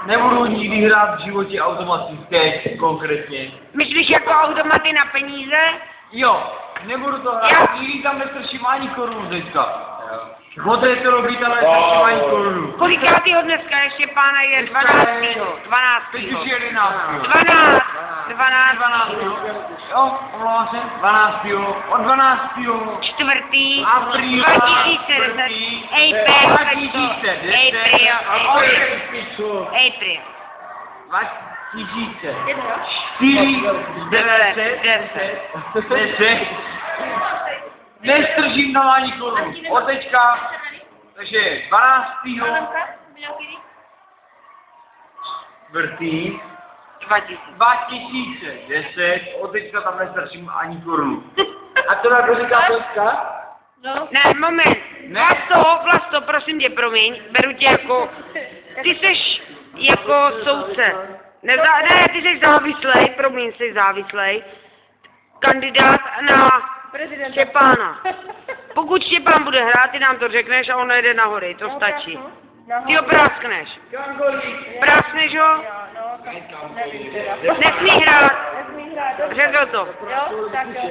Nebudu nikdy hrát v životě automaty, teď konkrétně. Myslíš jako automaty na peníze? Jo, nebudu to hrát, nikdy tam nestrčím ani korunu teďka. Poté to robí, tam nestrčím ani korunu. Kolikátýho dneska ještě, pána, je 12. 12. Teď už 11. 12. Jo, omlouvám se, 12. Od 12. Čtvrtý. apríla 2010. April. 10. Nestržím tam ani korunu. Od teďka, takže 12. čtvrtý 2010, od teďka tam nestržím ani korunu. A to jako říká Peska? No. Ne, moment. Vlasto, prosím tě, promiň. Beru tě jako... Ty seš jako soudce. Ne, ty seš závislej, promiň, jsi závislej. Kandidát na Štěpána. Pokud Štěpán bude hrát, ty nám to řekneš a on jede na hory, to stačí. Ty ho práskneš. Práskneš ho? No, nevím teda. Nesmí hrát. Nesmí hrát, Řekl to. jo, tak jo.